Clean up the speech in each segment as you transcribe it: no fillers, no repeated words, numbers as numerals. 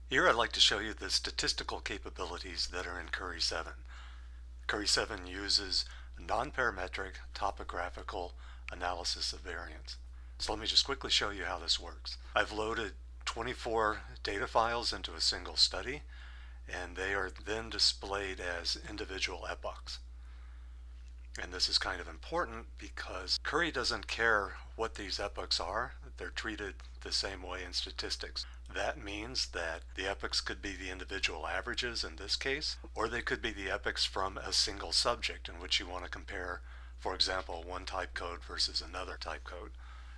Here I'd like to show you the statistical capabilities that are in Curry 7. Curry 7 uses non-parametric topographical analysis of variance. So let me just quickly show you how this works. I've loaded 24 data files into a single study, and they are then displayed as individual epochs. And this is kind of important because Curry doesn't care what these epochs are. They're treated the same way in statistics. That means that the epochs could be the individual averages in this case, or they could be the epochs from a single subject in which you want to compare, for example, one type code versus another type code.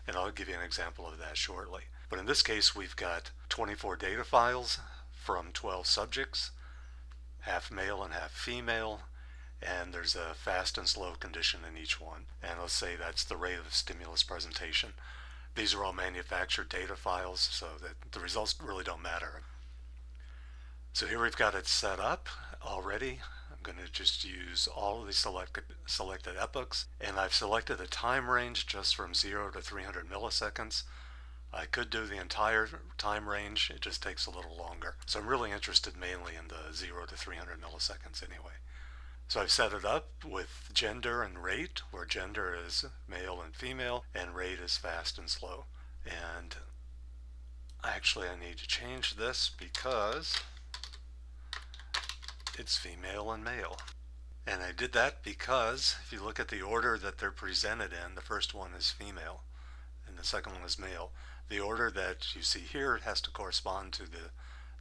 And I'll give you an example of that shortly. But in this case, we've got 24 data files from 12 subjects, half male and half female, and there's a fast and slow condition in each one. And let's say that's the rate of stimulus presentation. These are all manufactured data files, so that the results really don't matter. So here we've got it set up already. I'm going to just use all of the selected epochs, and I've selected a time range just from 0 to 300 milliseconds. I could do the entire time range, it just takes a little longer. So I'm really interested mainly in the 0 to 300 milliseconds anyway. So I've set it up with gender and rate, where gender is male and female, and rate is fast and slow. And actually I need to change this because it's female and male. And I did that because if you look at the order that they're presented in, the first one is female and the second one is male. The order that you see here has to correspond to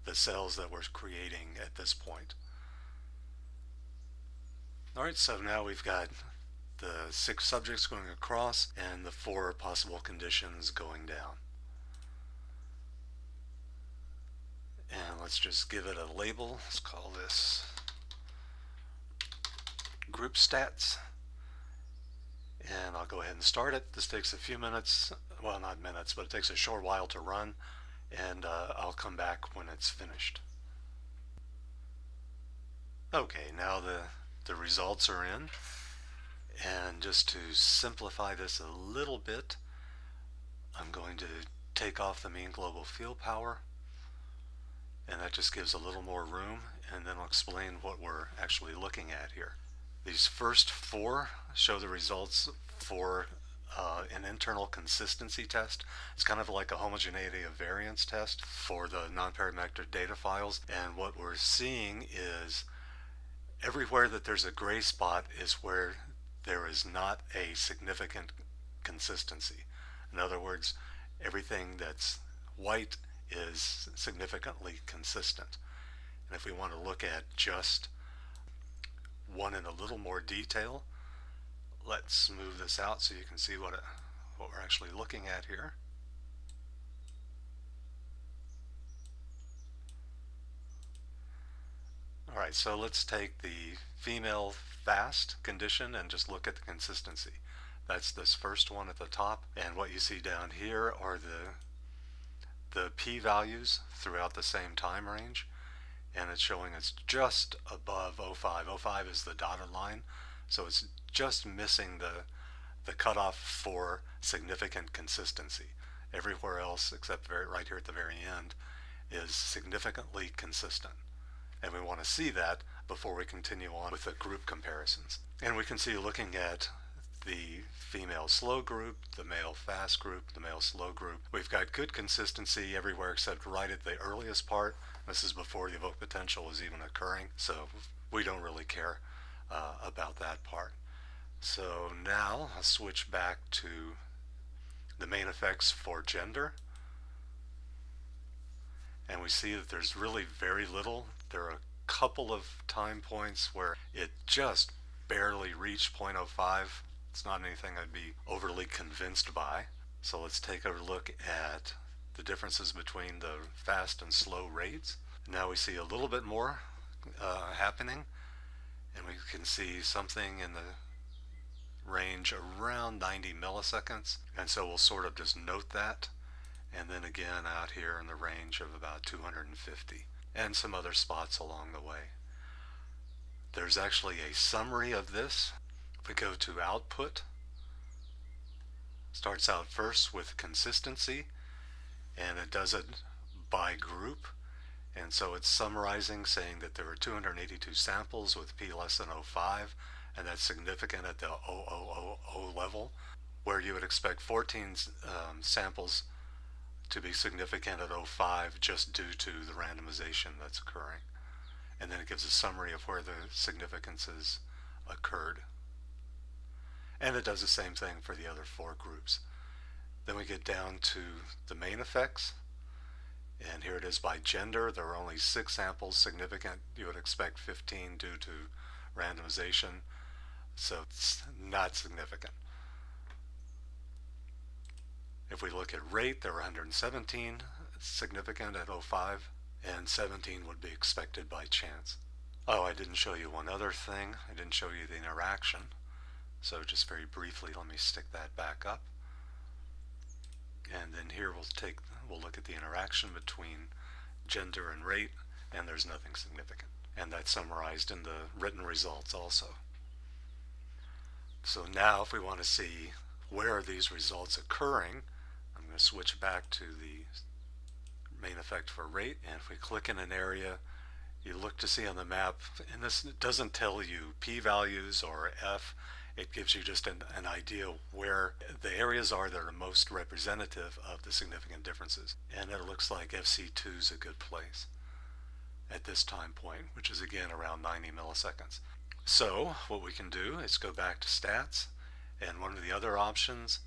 the cells that we're creating at this point. Alright, so now we've got the 6 subjects going across and the 4 possible conditions going down. And let's just give it a label. Let's call this group stats. And I'll go ahead and start it. This takes a few minutes, well, not minutes, but it takes a short while to run, and I'll come back when it's finished. Okay, now the results are in, and just to simplify this a little bit, I'm going to take off the mean global field power, and that just gives a little more room, and then I'll explain what we're actually looking at here. These first 4 show the results for an internal consistency test. It's kind of like a homogeneity of variance test for the non-parametric data files, and what we're seeing is everywhere that there's a gray spot is where there is not a significant consistency. In other words, everything that's white is significantly consistent. And if we want to look at just one in a little more detail, let's move this out so you can see what we're actually looking at here. Alright, so let's take the female fast condition and just look at the consistency. That's this first one at the top, and what you see down here are the p-values throughout the same time range, and it's showing it's just above 0.5. 0.5 is the dotted line, so it's just missing the cutoff for significant consistency. Everywhere else except right here at the very end is significantly consistent. And we want to see that before we continue on with the group comparisons. And we can see, looking at the female slow group, the male fast group, the male slow group, we've got good consistency everywhere except right at the earliest part. This is before the evoked potential was even occurring, so we don't really care about that part. So now I'll switch back to the main effects for gender, and we see that there's really very little. There are a couple of time points where it just barely reached 0.05. It's not anything I'd be overly convinced by. So let's take a look at the differences between the fast and slow rates. Now we see a little bit more happening, and we can see something in the range around 90 milliseconds, and so we'll sort of just note that, and then again out here in the range of about 250, and some other spots along the way. There's actually a summary of this. If we go to output, starts out first with consistency, and it does it by group, and And so it's summarizing, saying that there were 282 samples with p less than 0.05, and that's significant at the 0.000 level, where you would expect 14 samples to be significant at 0.5 just due to the randomization that's occurring. And then it gives a summary of where the significances occurred. And it does the same thing for the other 4 groups. Then we get down to the main effects. And here it is by gender. There are only 6 samples significant. You would expect 15 due to randomization. So it's not significant. If we look at rate, there were 117 significant at 0.5, and 17 would be expected by chance. Oh, I didn't show you one other thing. I didn't show you the interaction. So just very briefly, let me stick that back up. And then here we'll look at the interaction between gender and rate, and there's nothing significant. And that's summarized in the written results also. So now if we want to see where are these results occurring, I'm going to switch back to the main effect for rate, and if we click in an area, you look to see on the map, and this doesn't tell you p-values or f, it gives you just an idea where the areas are that are most representative of the significant differences. And it looks like FC2 is a good place at this time point, which is again around 90 milliseconds. So what we can do is go back to stats, and one of the other options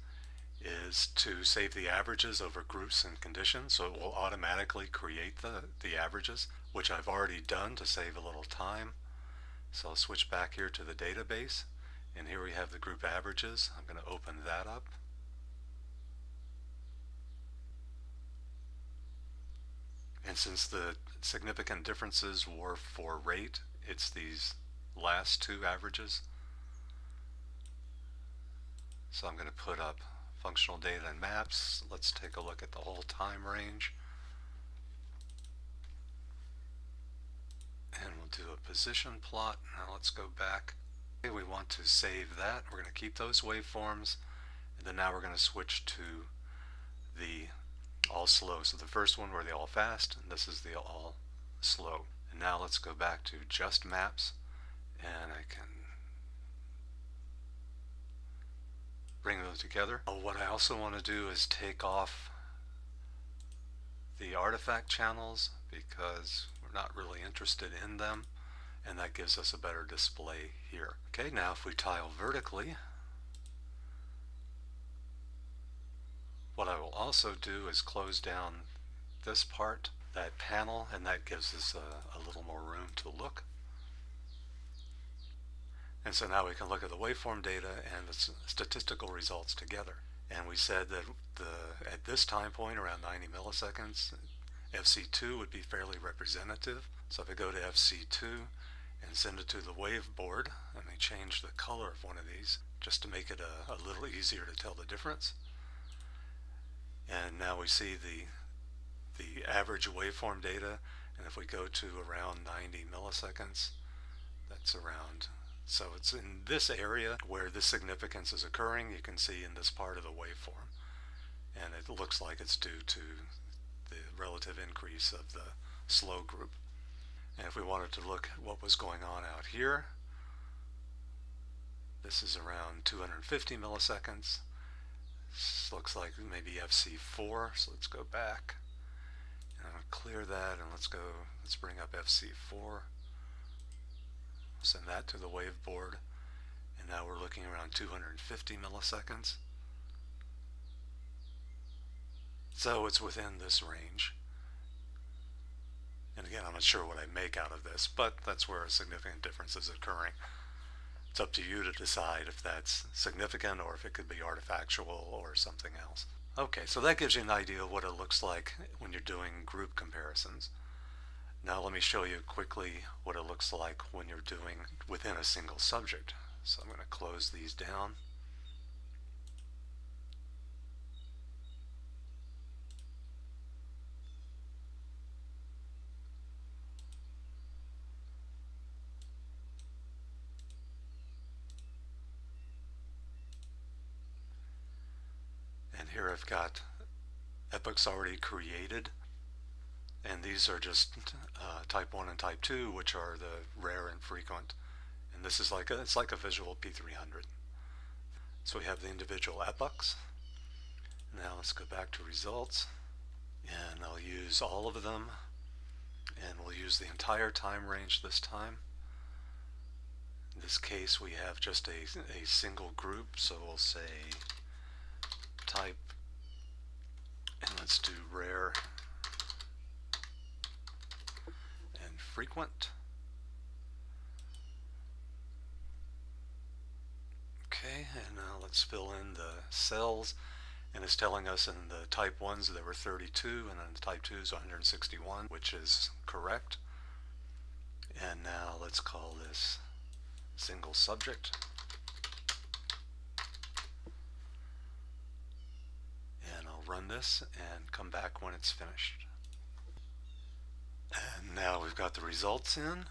is to save the averages over groups and conditions, so it will automatically create the averages, which I've already done to save a little time. So I'll switch back here to the database, and here we have the group averages. I'm going to open that up. And since the significant differences were for rate, it's these last 2 averages. So I'm going to put up functional data and maps. Let's take a look at the whole time range. And we'll do a position plot. Now let's go back. Okay, we want to save that. We're going to keep those waveforms. And then now we're going to switch to the all slow. So the first one were the all fast, and this is the all slow. And now let's go back to just maps, and I can bring those together. What I also want to do is take off the artifact channels because we're not really interested in them, and that gives us a better display here. Okay, now if we tile vertically, what I will also do is close down this part, that panel, and that gives us a little more room to look. And so now we can look at the waveform data and the statistical results together. And we said that at this time point, around 90 milliseconds, FC2 would be fairly representative. So if I go to FC2 and send it to the wave board, let me change the color of one of these just to make it a little easier to tell the difference. And now we see the average waveform data, and if we go to around 90 milliseconds, that's around, so it's in this area where this significance is occurring. You can see in this part of the waveform, and it looks like it's due to the relative increase of the slow group. And if we wanted to look at what was going on out here, this is around 250 milliseconds. This looks like maybe FC4, so let's go back and I'll clear that, and let's bring up FC4, send that to the wave board, and now we're looking around 250 milliseconds. So it's within this range. And again, I'm not sure what I make out of this, but that's where a significant difference is occurring. It's up to you to decide if that's significant or if it could be artifactual or something else. Okay, so that gives you an idea of what it looks like when you're doing group comparisons. Now let me show you quickly what it looks like when you're doing within a single subject. So I'm going to close these down. And here I've got epochs already created. And these are just type 1 and type 2, which are the rare and frequent. And this is it's like a visual P300. So we have the individual epochs. Now let's go back to results. And I'll use all of them. And we'll use the entire time range this time. In this case, we have just a single group. So we'll say type, and let's do rare and frequent. Okay, and now let's fill in the cells. And it's telling us in the type 1s there were 32, and then the type 2s 161, which is correct. And now let's call this single subject. And I'll run this and come back when it's finished. And now we've got the results in,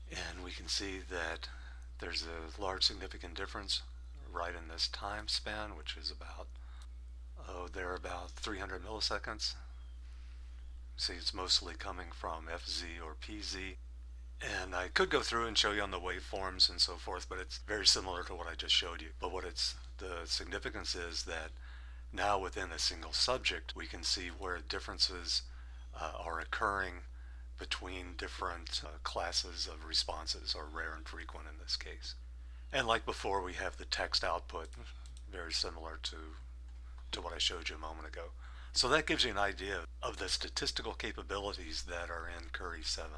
and we can see that there's a large significant difference right in this time span, which is about, they're about 300 milliseconds. See, it's mostly coming from FZ or PZ. And I could go through and show you on the waveforms and so forth, but it's very similar to what I just showed you. But the significance is that now within a single subject, we can see where differences are occurring between different classes of responses, or rare and frequent in this case. And like before, we have the text output, very similar to what I showed you a moment ago. So that gives you an idea of the statistical capabilities that are in Curie 7.